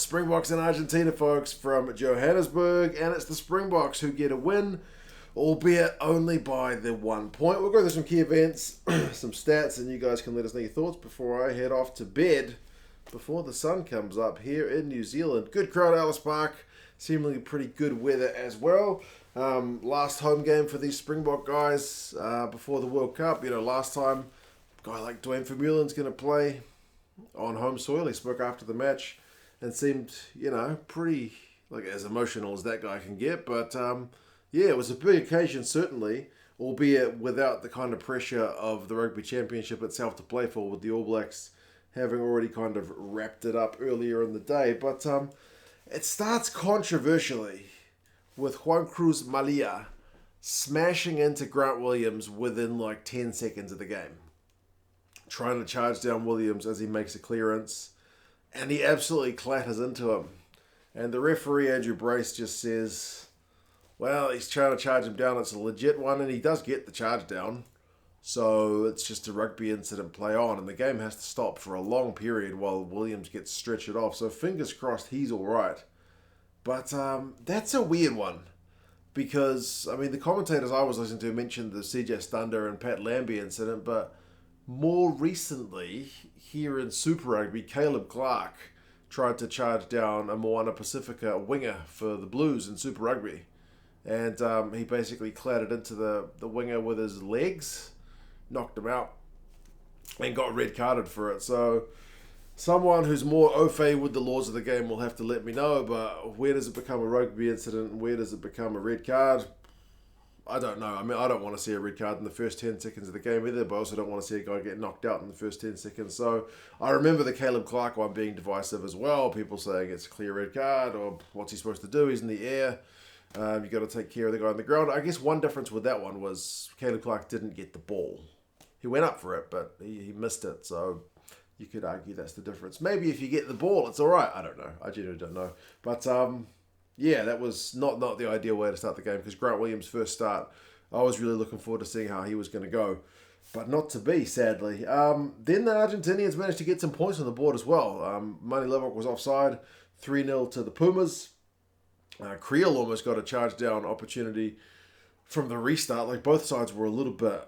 Springboks and Argentina, folks, from Johannesburg, and it's the Springboks who get a win, albeit only by the 1 point. We'll go through some key events, some stats, and you guys can let us know your thoughts before I head off to bed before the sun comes up here in New Zealand. Good crowd at Ellis Park, seemingly pretty good weather as well. Last home game for these Springbok guys before the World Cup. You know, last time, a guy like Duane Vermeulen's going to play on home soil. He spoke after the match and seemed, you know, pretty, like, as emotional as that guy can get. But, yeah, it was a big occasion, certainly, albeit without the kind of pressure of the Rugby Championship itself to play for, with the All Blacks having already kind of wrapped it up earlier in the day. But it starts controversially with Juan Cruz Malia smashing into Grant Williams within like 10 seconds of the game, trying to charge down Williams as he makes a clearance, and he absolutely clatters into him. And the referee, Andrew Brace, just says, well, he's trying to charge him down, it's a legit one, and he does get the charge down. So it's just a rugby incident, play on, and the game has to stop for a long period while Williams gets stretched off. So fingers crossed he's all right. But that's a weird one, because, I mean, the commentators I was listening to mentioned the CJ Stander and Pat Lambie incident, but more recently, here in Super Rugby, Caleb Clark tried to charge down a Moana Pacifica winger for the Blues in Super Rugby. And he basically clattered into the winger with his legs, knocked him out, and got red carded for it. So someone who's more au fait with the laws of the game will have to let me know, but where does it become a rugby incident and where does it become a red card? I don't know. I mean, I don't want to see a red card in the first 10 seconds of the game either, but I also don't want to see a guy get knocked out in the first 10 seconds. So I remember the Caleb Clark one being divisive as well. People saying it's a clear red card, or what's he supposed to do? He's in the air. You got to take care of the guy on the ground. I guess one difference with that one was Caleb Clark didn't get the ball. He went up for it, but he missed it. So you could argue that's the difference. Maybe if you get the ball, it's all right. I don't know. I genuinely don't know. But yeah, that was not the ideal way to start the game, because Grant Williams' first start, I was really looking forward to seeing how he was going to go. But not to be, sadly. Then the Argentinians managed to get some points on the board as well. Manie Libbok was offside, 3-0 to the Pumas. Kriel almost got a charge down opportunity from the restart. Like, both sides were a little bit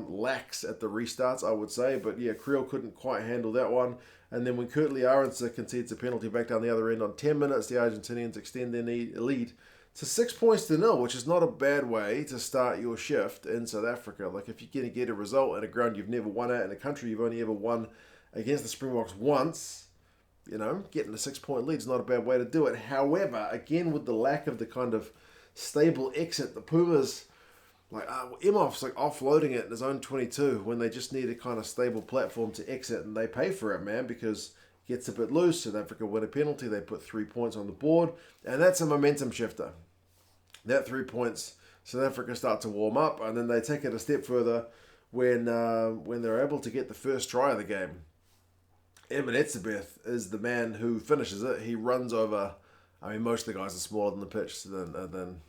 lax at the restarts, I would say. But yeah, Kriel couldn't quite handle that one. And then when Curtly Arendse concedes a penalty back down the other end on 10 minutes, the Argentinians extend their lead to 6 points to 0, which is not a bad way to start your shift in South Africa. Like, if you're going to get a result in a ground you've never won at, in a country you've only ever won against the Springboks once, you know, getting a 6-point lead is not a bad way to do it. However, again, with the lack of the kind of stable exit, the Pumas, like, Imhoff's like offloading it in his own 22 when they just need a kind of stable platform to exit, and they pay for it, man, because it gets a bit loose. South Africa win a penalty, they put 3 points on the board, and that's a momentum shifter. That 3 points, South Africa start to warm up, and then they take it a step further when they're able to get the first try of the game. Eben Etzebeth is the man who finishes it. He runs over, I mean, most of the guys are smaller than the pitch than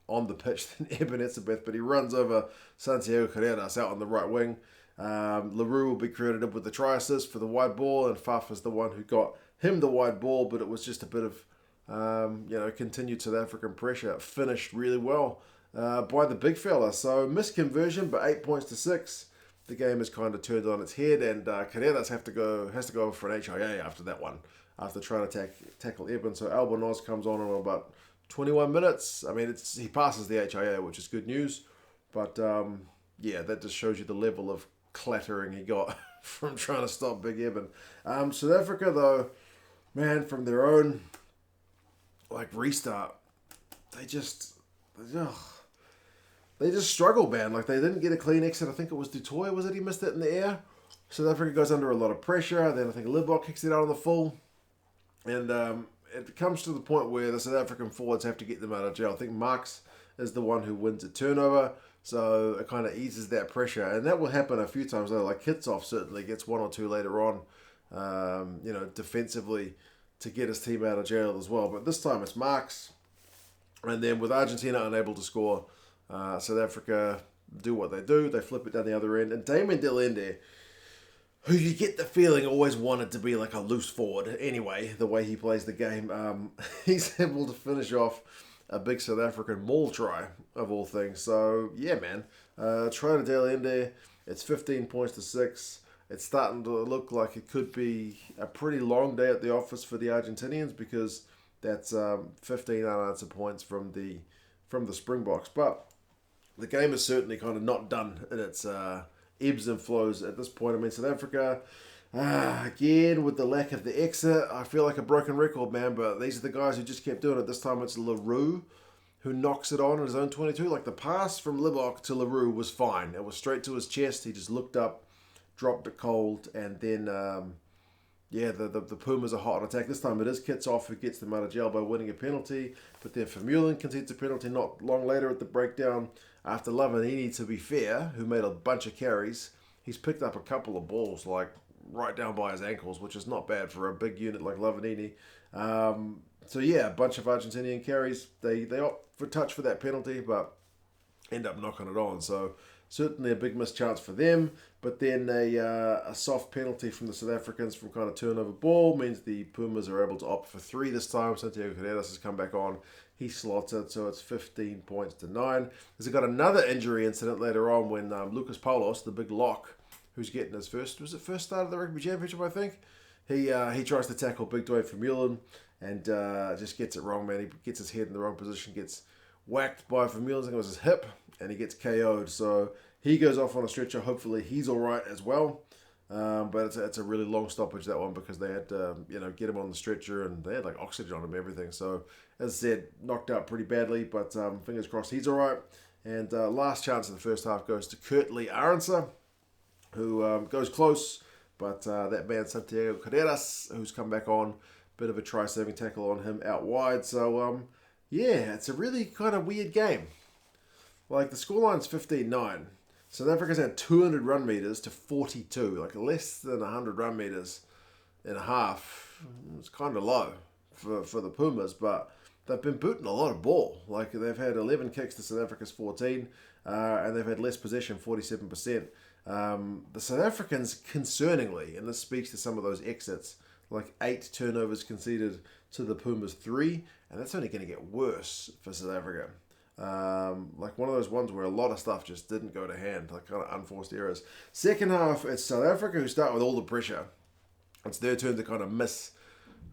on the pitch than Eben Etzebeth, but he runs over Santiago Carreras out on the right wing. Roux will be credited with the try assist for the wide ball, and Faf is the one who got him the wide ball, but it was just a bit of continued South African pressure. It finished really well by the big fella. So misconversion, but 8 points to 6. The game is kind of turned on its head, and Carreras has to go for an HIA after that one, after trying to tackle Eben. So Albonoz comes on in about 21 minutes. I mean, he passes the HIA, which is good news. But, yeah, that just shows you the level of clattering he got from trying to stop Big Eben. South Africa, though, man, from their own, like, restart, they just struggle, man. Like, they didn't get a clean exit. I think it was Toit, was it? He missed it in the air. South Africa goes under a lot of pressure. Then I think Libbok kicks it out on the full. And it comes to the point where the South African forwards have to get them out of jail. I think Marx is the one who wins a turnover. So it kind of eases that pressure. And that will happen a few times later. Like, Kitshoff certainly gets one or two later on, defensively to get his team out of jail as well. But this time it's Marx. And then with Argentina unable to score, South Africa do what they do. They flip it down the other end. And Damian Allende, who you get the feeling always wanted to be like a loose forward anyway, the way he plays the game. He's able to finish off a big South African maul try, of all things. So, yeah, man. Try to Allende, it's 15 points to 6. It's starting to look like it could be a pretty long day at the office for the Argentinians, because that's 15 unanswered points from the Springboks. But the game is certainly kind of not done in its ebbs and flows at this point. I mean, South Africa, again, with the lack of the exit, I feel like a broken record, man, but these are the guys who just kept doing it. This time it's Roux who knocks it on in his own 22. Like, the pass from Libbok to Roux was fine. It was straight to his chest. He just looked up, dropped it cold, and then, the Pumas are hot on attack. This time it is Kitshoff who gets them out of jail by winning a penalty, but then Vermeulen concedes a penalty not long later at the breakdown. After Lavanini, to be fair, who made a bunch of carries, he's picked up a couple of balls, like, right down by his ankles, which is not bad for a big unit like Lavanini. A bunch of Argentinian carries. They opt for touch for that penalty, but end up knocking it on. So certainly a big missed chance for them. But then a soft penalty from the South Africans from kind of turnover ball means the Pumas are able to opt for 3 this time. Santiago Carreras has come back on. He slots it, so it's 15 points to 9. There's got another injury incident later on when Lucas Paulos, the big lock, who's getting his first start of the Rugby Championship, I think. He tries to tackle big Duane Vermeulen and just gets it wrong, man. He gets his head in the wrong position, gets whacked by Vermeulen, I think it was his hip, and he gets KO'd. So he goes off on a stretcher. Hopefully he's all right as well. But it's a really long stoppage, that one, because they had to get him on the stretcher, and they had like oxygen on him and everything. So as I said, knocked out pretty badly, but fingers crossed he's all right. And last chance in the first half goes to Kurtley Arendse, who goes close, but that man Santiago Carreras, who's come back on, bit of a try-saving tackle on him out wide. So it's a really kind of weird game. Like, the scoreline's 15-9. South Africa's had 200 run meters to 42, like less than 100 run meters in a half. It's kind of low for the Pumas, but they've been booting a lot of ball. Like, they've had 11 kicks to South Africa's 14, and they've had less possession, 47%. The South Africans, concerningly, and this speaks to some of those exits, like 8 turnovers conceded to the Pumas 3, and that's only going to get worse for South Africa. Like one of those ones where a lot of stuff just didn't go to hand, like kind of unforced errors. Second half, it's South Africa who start with all the pressure. It's their turn to kind of miss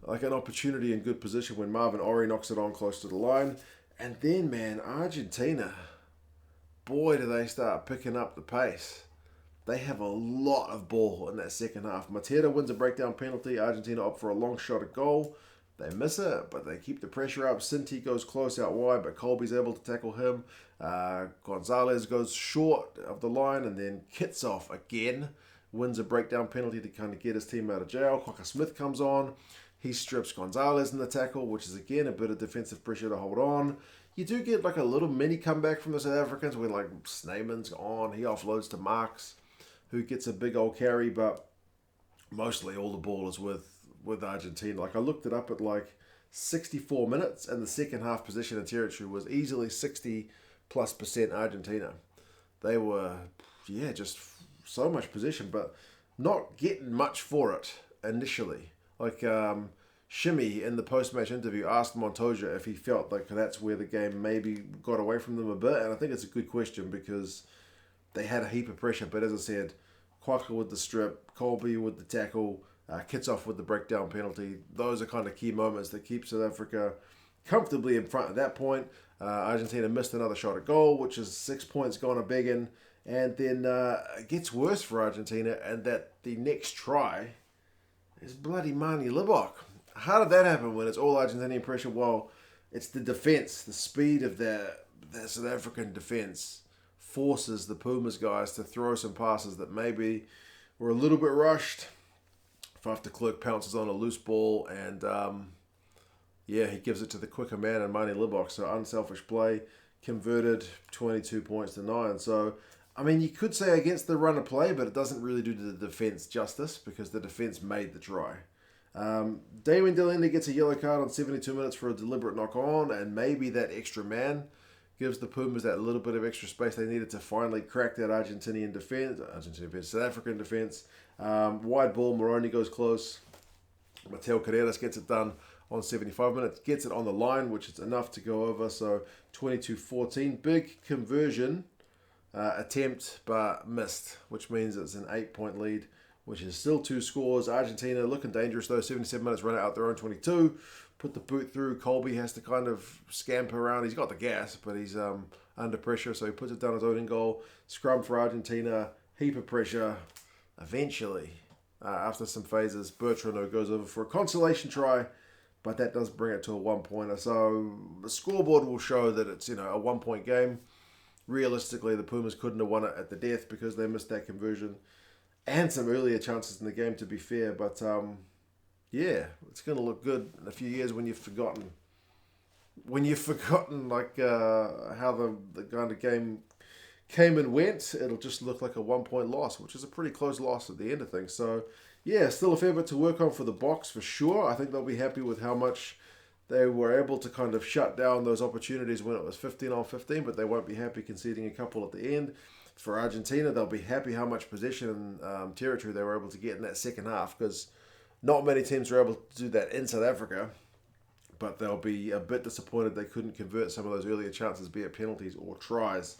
like an opportunity in good position when Marvin Orie knocks it on close to the line. And then, man, Argentina, boy, do they start picking up the pace. They have a lot of ball in that second half. Matera wins a breakdown penalty. Argentina opt for a long shot at goal. They miss it, but they keep the pressure up. Sinti goes close out wide, but Kolbe's able to tackle him. Gonzalez goes short of the line, and then Kitshoff again wins a breakdown penalty to kind of get his team out of jail. Quokka Smith comes on. He strips Gonzalez in the tackle, which is again a bit of defensive pressure to hold on. You do get like a little mini comeback from the South Africans when like Snyman's on. He offloads to Marx, who gets a big old carry, but mostly all the ball is with Argentina. Like, I looked it up at like 64 minutes, and the second half possession and territory was easily 60+% Argentina. They were, just so much possession, but not getting much for it initially. Like, Shimmy in the post-match interview asked Montoya if he felt like that's where the game maybe got away from them a bit, and I think it's a good question because they had a heap of pressure, but as I said, Quokka with the strip, Kolbe with the tackle, Kitshoff with the breakdown penalty. Those are kind of key moments that keep South Africa comfortably in front at that point. Argentina missed another shot at goal, which is 6 points gone a begging. And then it gets worse for Argentina, and that the next try is bloody Manie Libbok. How did that happen when it's all Argentinian pressure? Well, it's the defense, the speed of the South African defense forces the Pumas guys to throw some passes that maybe were a little bit rushed. Faf de Klerk pounces on a loose ball, and he gives it to the quicker man and Manie Libbok. So unselfish play, converted 22 points to 9. So, I mean, you could say against the run of play, but it doesn't really do the defense justice because the defense made the try. Damian Allende gets a yellow card on 72 minutes for a deliberate knock on, and maybe that extra man gives the Pumas that little bit of extra space they needed to finally crack that South African defense. Wide ball, Moroni goes close. Mateo Carreras gets it done on 75 minutes, gets it on the line, which is enough to go over. So 22-14, big conversion attempt, but missed, which means it's an 8-point lead, which is still 2 scores. Argentina looking dangerous though, 77 minutes, run it out their own 22. Put the boot through. Kolbe has to kind of scamper around. He's got the gas, but he's under pressure, so he puts it down his own in goal. Scrum for Argentina. Heap of pressure. Eventually, after some phases, Bertrand goes over for a consolation try, but that does bring it to a 1-pointer. So the scoreboard will show that it's a 1-point game. Realistically, the Pumas couldn't have won it at the death because they missed that conversion and some earlier chances in the game, to be fair, but yeah, it's going to look good in a few years when you've forgotten like how the kind of game came and went. It'll just look like a 1-point loss, which is a pretty close loss at the end of things. So yeah, still a fair bit to work on for the Boks for sure. I think they'll be happy with how much they were able to kind of shut down those opportunities when it was 15-on-15, but they won't be happy conceding a couple at the end. For Argentina, they'll be happy how much possession and territory they were able to get in that second half, because not many teams were able to do that in South Africa, but they'll be a bit disappointed they couldn't convert some of those earlier chances, be it penalties or tries.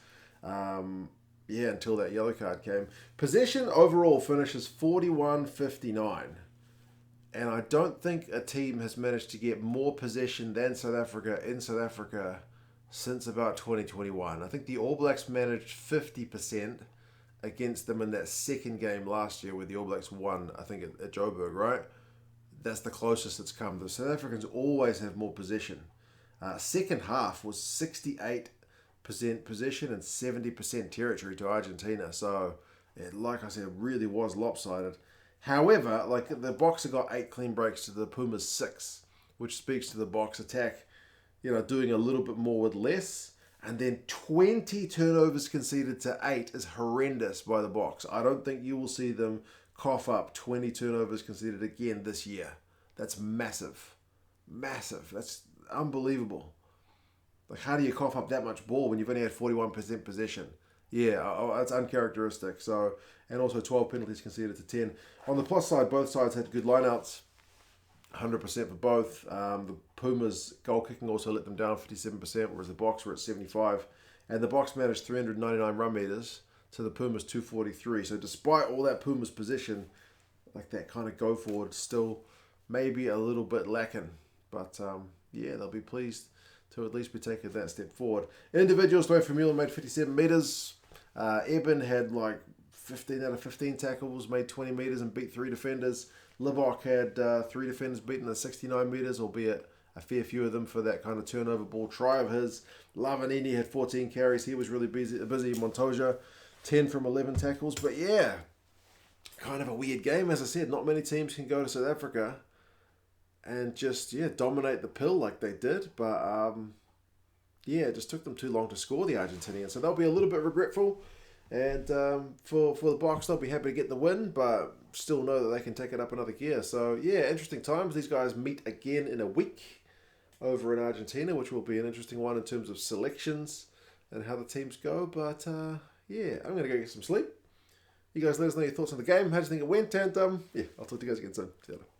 Until that yellow card came. Possession overall finishes 41-59. And I don't think a team has managed to get more possession than South Africa in South Africa since about 2021. I think the All Blacks managed 50% against them in that second game last year where the All Blacks won, I think, at Joburg, right? That's the closest it's come. The South Africans always have more possession. Second half was 68% possession and 70% territory to Argentina. So, like I said, it really was lopsided. However, like the Boks have got 8 clean breaks to the Pumas 6, which speaks to the Boks attack, doing a little bit more with less. And then 20 turnovers conceded to 8 is horrendous by the Boks. I don't think you will see them cough up 20 turnovers conceded again this year. That's massive. Massive. That's unbelievable. Like, how do you cough up that much ball when you've only had 41% possession? Yeah, that's uncharacteristic. So, and also 12 penalties conceded to 10. On the plus side, both sides had good lineouts. 100% for both. The Pumas goal kicking also let them down 57%, whereas the Boks were at 75%. And the Boks managed 399 run meters to the Pumas 243. So despite all that Pumas position, like that kind of go forward, still maybe a little bit lacking. But they'll be pleased to at least be taking that step forward. Individuals, Vermeulen made 57 meters. Eben had like 15 out of 15 tackles, made 20 meters and beat 3 defenders. Libbok had 3 defenders beaten the 69 metres, albeit a fair few of them for that kind of turnover ball try of his. Lavanini had 14 carries. He was really busy. Montoya, 10 from 11 tackles. But yeah, kind of a weird game. As I said, not many teams can go to South Africa and just, dominate the pill like they did. But, it just took them too long to score, the Argentinians. So they'll be a little bit regretful. And for the Boks, they'll be happy to get the win, but still know that they can take it up another gear. So, interesting times. These guys meet again in a week over in Argentina, which will be an interesting one in terms of selections and how the teams go. But, I'm going to go get some sleep. You guys let us know your thoughts on the game. How do you think it went? And, I'll talk to you guys again soon. See you later.